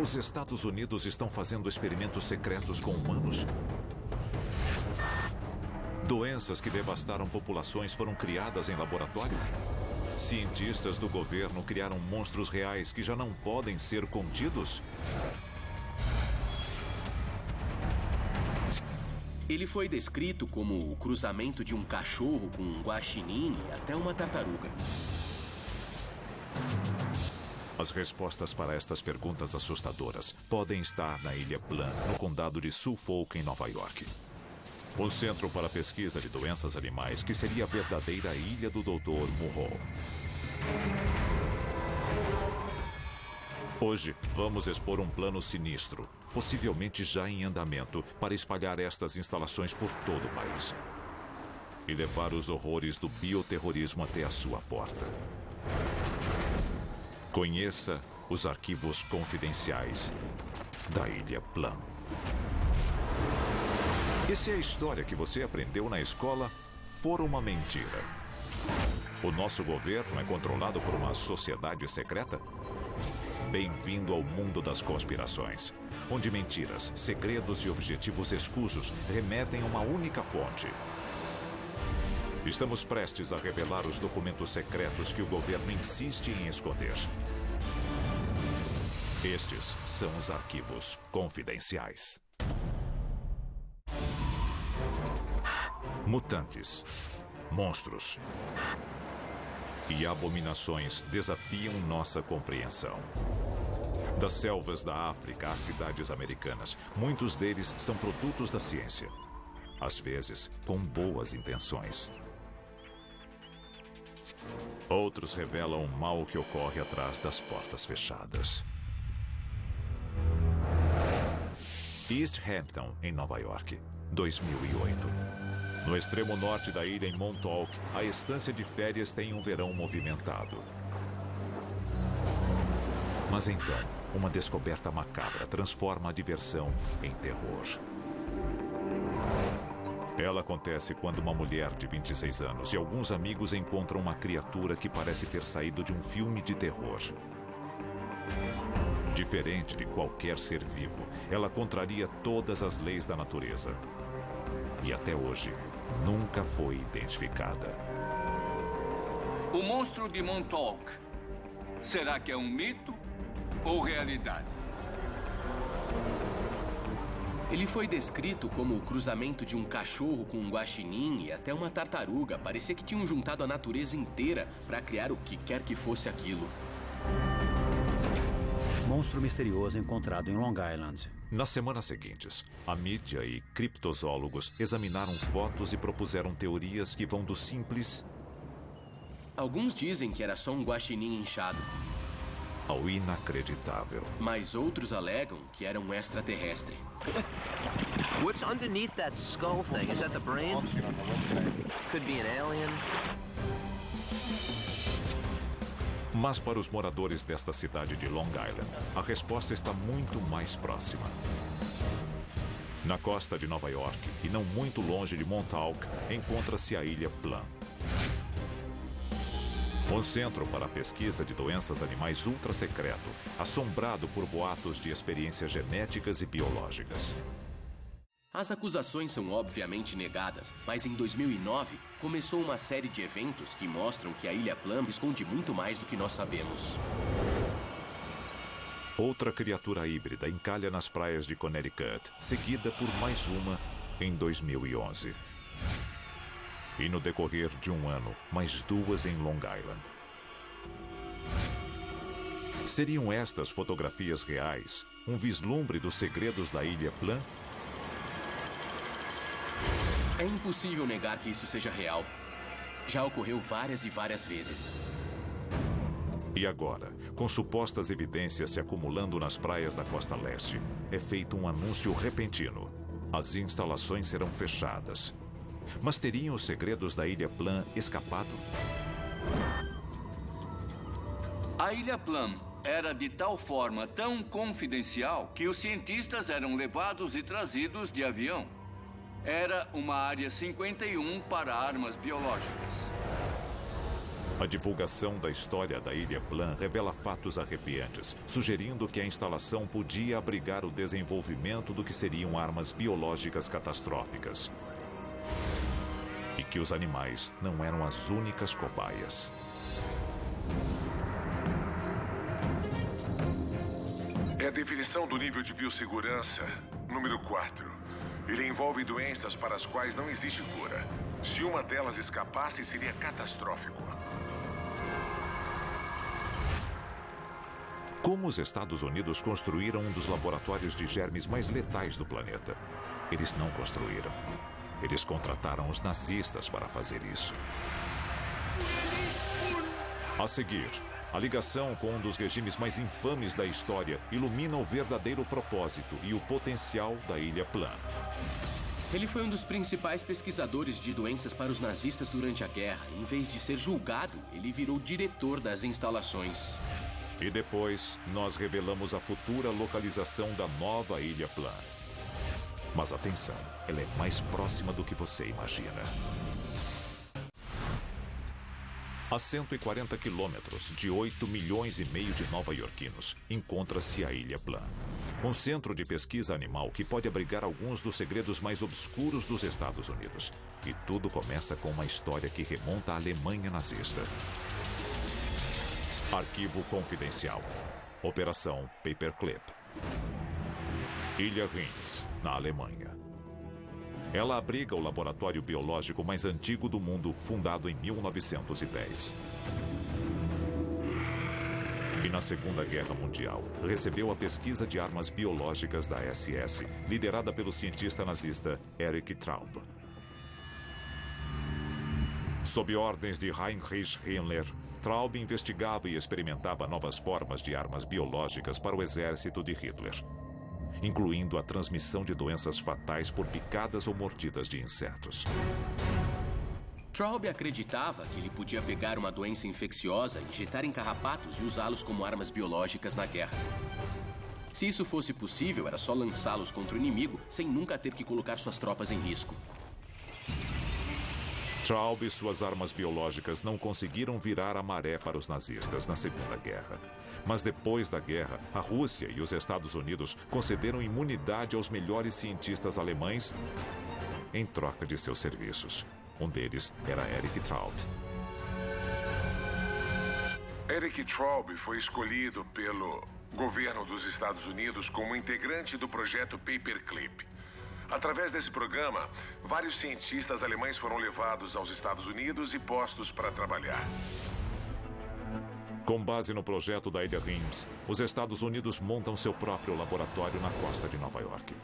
Os Estados Unidos estão fazendo experimentos secretos com humanos? Doenças que devastaram populações foram criadas em laboratório? Cientistas do governo criaram monstros reais que já não podem ser contidos? Ele foi descrito como o cruzamento de um cachorro com um guaxinim e até uma tartaruga. As respostas para estas perguntas assustadoras podem estar na Ilha Plum, no condado de Suffolk, em Nova York. O Centro para a Pesquisa de Doenças Animais, que seria a verdadeira ilha do Dr. Murrow. Hoje, vamos expor um plano sinistro, possivelmente já em andamento, para espalhar estas instalações por todo o país. E levar os horrores do bioterrorismo até a sua porta. Conheça os arquivos confidenciais da Ilha Plum. E se a história que você aprendeu na escola for uma mentira? O nosso governo é controlado por uma sociedade secreta? Bem-vindo ao mundo das conspirações, onde mentiras, segredos e objetivos escusos remetem a uma única fonte. Estamos prestes a revelar os documentos secretos que o governo insiste em esconder. Estes são os arquivos confidenciais. Mutantes, monstros e abominações desafiam nossa compreensão. Das selvas da África às cidades americanas, muitos deles são produtos da ciência. Às vezes, com boas intenções. Outros revelam o mal que ocorre atrás das portas fechadas. East Hampton, em Nova York, 2008. No extremo norte da ilha, em Montauk, a estância de férias tem um verão movimentado. Mas então, uma descoberta macabra transforma a diversão em terror. Ela acontece quando uma mulher de 26 anos e alguns amigos encontram uma criatura que parece ter saído de um filme de terror. Diferente de qualquer ser vivo, ela contraria todas as leis da natureza. E até hoje, nunca foi identificada. O monstro de Montauk. Será que é um mito ou realidade? Ele foi descrito como o cruzamento de um cachorro com um guaxinim e até uma tartaruga. Parecia que tinham juntado a natureza inteira para criar o que quer que fosse aquilo. Monstro misterioso encontrado em Long Island. Nas semanas seguintes, a mídia e criptozoólogos examinaram fotos e propuseram teorias que vão do simples Alguns dizem que era só um guaxinim inchado, ao inacreditável. mas outros alegam que era um extraterrestre. What's underneath that skull thing? Is that the brain? Could be an alien. Mas para os moradores desta cidade de Long Island, a resposta está muito mais próxima. Na costa de Nova York, e não muito longe de Montauk, encontra-se a Ilha Plum. Um centro para a pesquisa de doenças animais ultra secreto, assombrado por boatos de experiências genéticas e biológicas. As acusações são obviamente negadas, mas em 2009 começou uma série de eventos que mostram que a Ilha Plum esconde muito mais do que nós sabemos. Outra criatura híbrida encalha nas praias de Connecticut, seguida por mais uma em 2011. E no decorrer de um ano, mais duas em Long Island. Seriam estas fotografias reais um vislumbre dos segredos da Ilha Plum? É impossível negar que isso seja real. Já ocorreu várias e várias vezes. E agora, com supostas evidências se acumulando nas praias da costa leste, é feito um anúncio repentino. As instalações serão fechadas. Mas teriam os segredos da Ilha Plum escapado? A Ilha Plum era de tal forma tão confidencial que os cientistas eram levados e trazidos de avião. Era uma área 51 para armas biológicas. A divulgação da história da Ilha Plum revela fatos arrepiantes, sugerindo que a instalação podia abrigar o desenvolvimento do que seriam armas biológicas catastróficas. E que os animais não eram as únicas cobaias. É a definição do nível de biossegurança número 4. Ele envolve doenças para as quais não existe cura. Se uma delas escapasse, seria catastrófico. Como os Estados Unidos construíram um dos laboratórios de germes mais letais do planeta? Eles não construíram. Eles contrataram os nazistas para fazer isso. A seguir, a ligação com um dos regimes mais infames da história ilumina o verdadeiro propósito e o potencial da Ilha Plum. Ele foi um dos principais pesquisadores de doenças para os nazistas durante a guerra. Em vez de ser julgado, ele virou diretor das instalações. E depois, nós revelamos a futura localização da nova Ilha Plum. Mas atenção, ela é mais próxima do que você imagina. A 140 quilômetros de 8 milhões e meio de nova-iorquinos, encontra-se a Ilha Plum. Um centro de pesquisa animal que pode abrigar alguns dos segredos mais obscuros dos Estados Unidos. E tudo começa com uma história que remonta à Alemanha nazista. Arquivo confidencial. Operação Paperclip. Ilha Reims, na Alemanha. Ela abriga o laboratório biológico mais antigo do mundo, fundado em 1910. E na Segunda Guerra Mundial, recebeu a pesquisa de armas biológicas da SS, liderada pelo cientista nazista Erich Traub. Sob ordens de Heinrich Himmler, Traub investigava e experimentava novas formas de armas biológicas para o exército de Hitler, incluindo a transmissão de doenças fatais por picadas ou mordidas de insetos. Traub acreditava que ele podia pegar uma doença infecciosa, injetar em carrapatos e usá-los como armas biológicas na guerra. Se isso fosse possível, era só lançá-los contra o inimigo sem nunca ter que colocar suas tropas em risco. Traub e suas armas biológicas não conseguiram virar a maré para os nazistas na Segunda Guerra. Mas depois da guerra, a Rússia e os Estados Unidos concederam imunidade aos melhores cientistas alemães em troca de seus serviços. Um deles era Erich Traub. Erich Traub foi escolhido pelo governo dos Estados Unidos como integrante do projeto Paperclip. Através desse programa, vários cientistas alemães foram levados aos Estados Unidos e postos para trabalhar. Com base no projeto da Ilha Reims, os Estados Unidos montam seu próprio laboratório na costa de Nova York.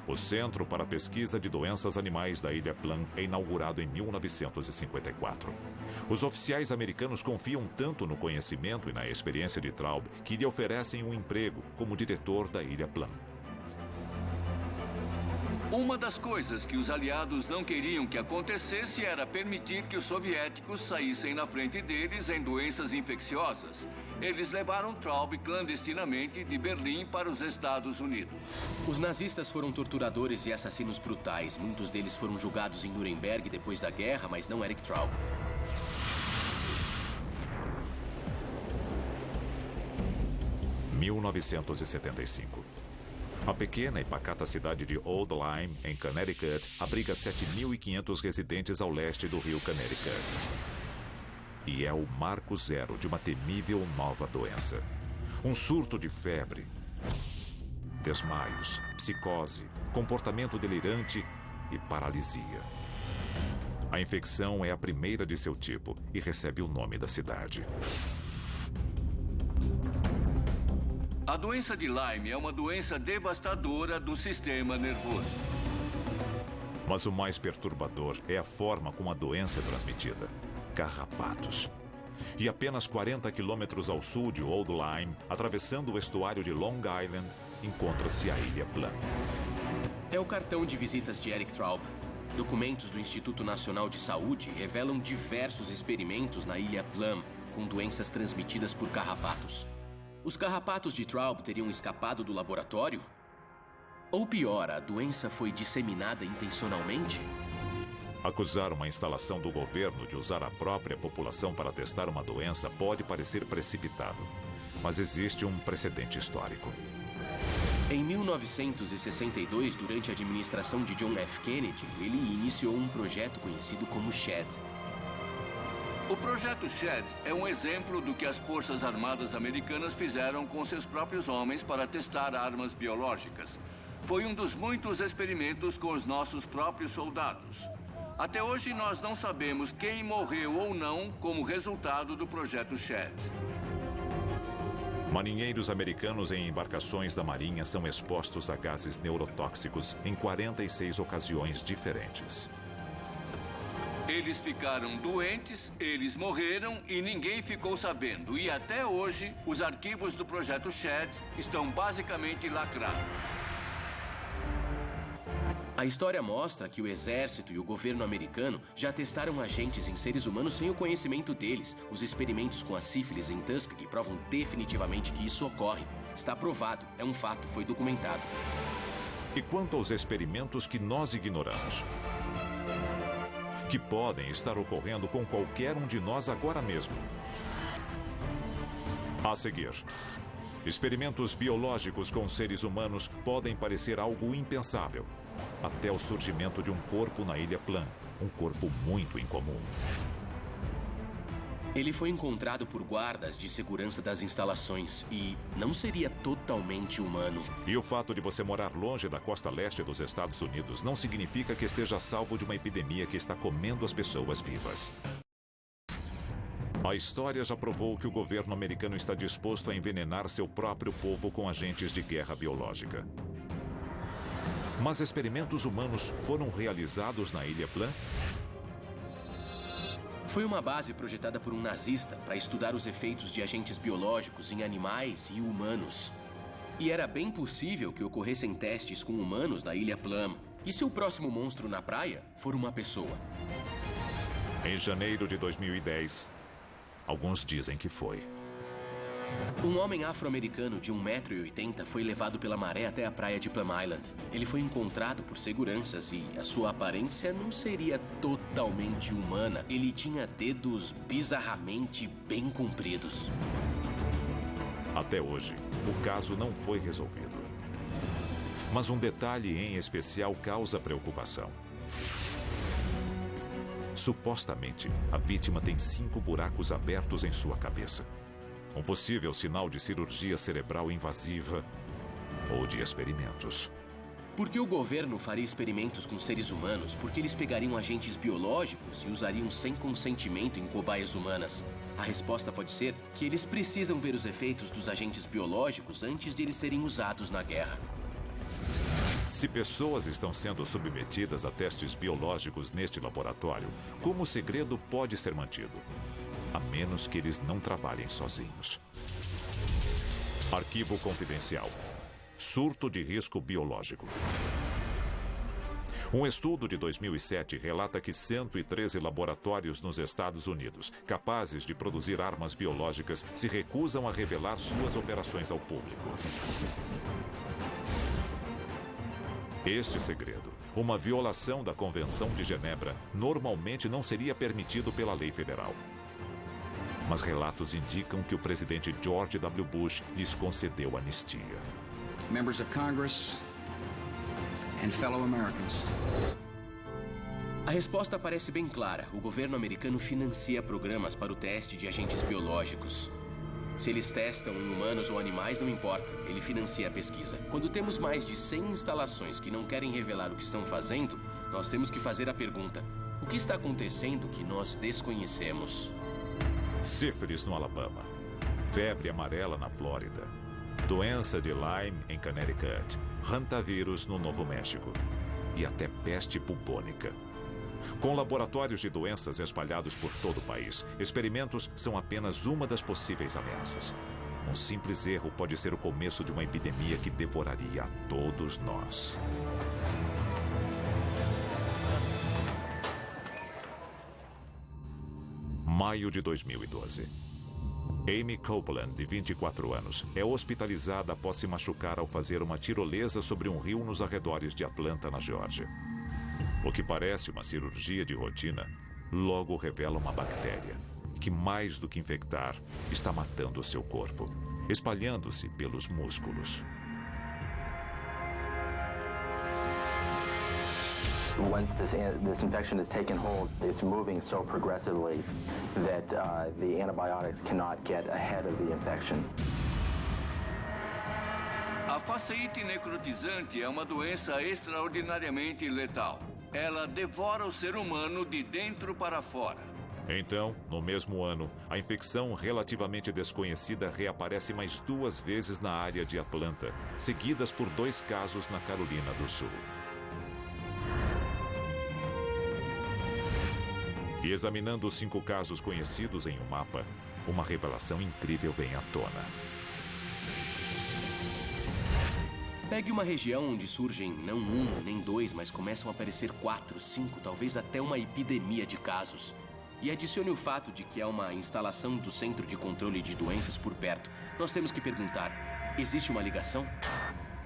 O Centro para a Pesquisa de Doenças Animais da Ilha Plum é inaugurado em 1954. Os oficiais americanos confiam tanto no conhecimento e na experiência de Traub que lhe oferecem um emprego como diretor da Ilha Plum. Uma das coisas que os aliados não queriam que acontecesse era permitir que os soviéticos saíssem na frente deles em doenças infecciosas. Eles levaram Traub clandestinamente de Berlim para os Estados Unidos. Os nazistas foram torturadores e assassinos brutais. Muitos deles foram julgados em Nuremberg depois da guerra, mas não Erich Traub. Em 1975. A pequena e pacata cidade de Old Lyme, em Connecticut, abriga 7.500 residentes ao leste do rio Connecticut. E é o marco zero de uma temível nova doença. Um surto de febre, desmaios, psicose, comportamento delirante e paralisia. A infecção é a primeira de seu tipo e recebe o nome da cidade. A doença de Lyme é uma doença devastadora do sistema nervoso. Mas o mais perturbador é a forma como a doença é transmitida. Carrapatos. E apenas 40 quilômetros ao sul de Old Lyme, atravessando o estuário de Long Island, encontra-se a Ilha Plum. É o cartão de visitas de Erich Traub. Documentos do Instituto Nacional de Saúde revelam diversos experimentos na Ilha Plum com doenças transmitidas por carrapatos. Os carrapatos de Traub teriam escapado do laboratório? Ou pior, a doença foi disseminada intencionalmente? Acusar uma instalação do governo de usar a própria população para testar uma doença pode parecer precipitado, mas existe um precedente histórico. Em 1962, durante a administração de John F. Kennedy, ele iniciou um projeto conhecido como SHAD. O projeto SHAD é um exemplo do que as Forças Armadas Americanas fizeram com seus próprios homens para testar armas biológicas. Foi um dos muitos experimentos com os nossos próprios soldados. Até hoje, nós não sabemos quem morreu ou não como resultado do projeto SHAD. Marinheiros americanos em embarcações da Marinha são expostos a gases neurotóxicos em 46 ocasiões diferentes. Eles ficaram doentes, eles morreram e ninguém ficou sabendo. E até hoje, os arquivos do projeto SHAD estão basicamente lacrados. A história mostra que o exército e o governo americano já testaram agentes em seres humanos sem o conhecimento deles. Os experimentos com a sífilis em Tuskegee provam definitivamente que isso ocorre. Está provado, é um fato, foi documentado. E quanto aos experimentos que nós ignoramos? Que podem estar ocorrendo com qualquer um de nós agora mesmo. A seguir, experimentos biológicos com seres humanos podem parecer algo impensável, até o surgimento de um corpo na Ilha Plum, um corpo muito incomum. Ele foi encontrado por guardas de segurança das instalações e não seria totalmente humano. E o fato de você morar longe da costa leste dos Estados Unidos não significa que esteja salvo de uma epidemia que está comendo as pessoas vivas. A história já provou que o governo americano está disposto a envenenar seu próprio povo com agentes de guerra biológica. Mas experimentos humanos foram realizados na Ilha Plum? Foi uma base projetada por um nazista para estudar os efeitos de agentes biológicos em animais e humanos. E era bem possível que ocorressem testes com humanos na Ilha Plum. E se o próximo monstro na praia for uma pessoa? Em janeiro de 2010, alguns dizem que foi. Um homem afro-americano de 1,80 m foi levado pela maré até a praia de Plum Island. Ele foi encontrado por seguranças e a sua aparência não seria totalmente humana. Ele tinha dedos bizarramente bem compridos. Até hoje, o caso não foi resolvido. Mas um detalhe em especial causa preocupação. Supostamente, a vítima tem 5 buracos abertos em sua cabeça. Um possível sinal de cirurgia cerebral invasiva ou de experimentos. Por que o governo faria experimentos com seres humanos? Porque eles pegariam agentes biológicos e usariam sem consentimento em cobaias humanas. A resposta pode ser que eles precisam ver os efeitos dos agentes biológicos antes de eles serem usados na guerra. Se pessoas estão sendo submetidas a testes biológicos neste laboratório, como o segredo pode ser mantido? A menos que eles não trabalhem sozinhos. Arquivo confidencial. Surto de risco biológico. Um estudo de 2007 relata que 113 laboratórios nos Estados Unidos, capazes de produzir armas biológicas, se recusam a revelar suas operações ao público. Este segredo, uma violação da Convenção de Genebra, normalmente não seria permitido pela lei federal. Mas relatos indicam que o presidente George W. Bush lhes concedeu anistia. Members of Congress and fellow Americans. A resposta parece bem clara. O governo americano financia programas para o teste de agentes biológicos. Se eles testam em humanos ou animais, não importa. Ele financia a pesquisa. Quando temos mais de 100 instalações que não querem revelar o que estão fazendo, nós temos que fazer a pergunta: o que está acontecendo que nós desconhecemos? Sífilis no Alabama, febre amarela na Flórida, doença de Lyme em Connecticut, hantavírus no Novo México e até peste bubônica. Com laboratórios de doenças espalhados por todo o país, experimentos são apenas uma das possíveis ameaças. Um simples erro pode ser o começo de uma epidemia que devoraria a todos nós. Maio de 2012. Amy Copeland, de 24 anos, é hospitalizada após se machucar ao fazer uma tirolesa sobre um rio nos arredores de Atlanta, na Geórgia. O que parece uma cirurgia de rotina, logo revela uma bactéria que, mais do que infectar, está matando o seu corpo, espalhando-se pelos músculos. Once this infection has taken hold, it's moving so progressively that the antibiotics cannot get ahead of the infection. A faceite necrotizante é uma doença extraordinariamente letal. Ela devora o ser humano de dentro para fora. Então, no mesmo ano, a infecção relativamente desconhecida reaparece mais 2 vezes na área de Atlanta, seguidas por 2 casos na Carolina do Sul. E examinando os 5 casos conhecidos em um mapa, uma revelação incrível vem à tona. Pegue uma região onde surgem não 1, nem 2, mas começam a aparecer 4, 5, talvez até uma epidemia de casos. E adicione o fato de que há uma instalação do Centro de Controle de Doenças por perto. Nós temos que perguntar, existe uma ligação?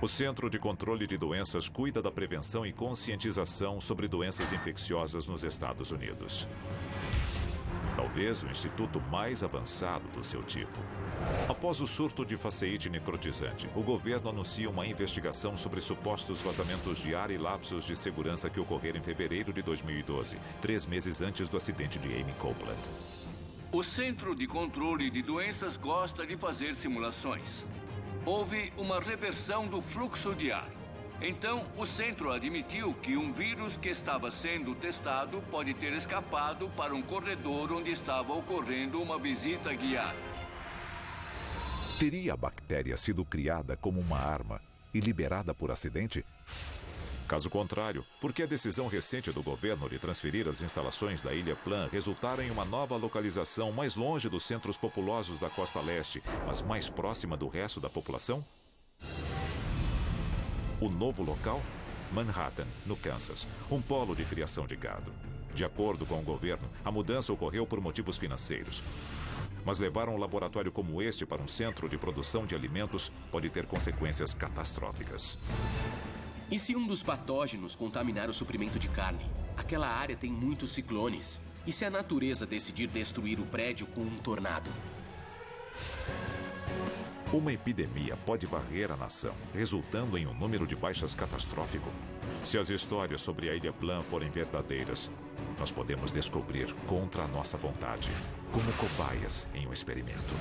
O Centro de Controle de Doenças cuida da prevenção e conscientização sobre doenças infecciosas nos Estados Unidos. Talvez o instituto mais avançado do seu tipo. Após o surto de faceite necrotizante, o governo anuncia uma investigação sobre supostos vazamentos de ar e lapsos de segurança que ocorreram em fevereiro de 2012, 3 meses antes do acidente de Amy Copeland. O Centro de Controle de Doenças gosta de fazer simulações. Houve uma reversão do fluxo de ar. Então, o centro admitiu que um vírus que estava sendo testado pode ter escapado para um corredor onde estava ocorrendo uma visita guiada. Teria a bactéria sido criada como uma arma e liberada por acidente? Caso contrário, por que a decisão recente do governo de transferir as instalações da Ilha Plum resultara em uma nova localização mais longe dos centros populosos da costa leste, mas mais próxima do resto da população? O novo local? Manhattan, no Kansas, um polo de criação de gado. De acordo com o governo, a mudança ocorreu por motivos financeiros. Mas levar um laboratório como este para um centro de produção de alimentos pode ter consequências catastróficas. E se um dos patógenos contaminar o suprimento de carne? Aquela área tem muitos ciclones. E se a natureza decidir destruir o prédio com um tornado? Uma epidemia pode varrer a nação, resultando em um número de baixas catastrófico. Se as histórias sobre a Ilha Plum forem verdadeiras, nós podemos descobrir contra a nossa vontade, como cobaias em um experimento.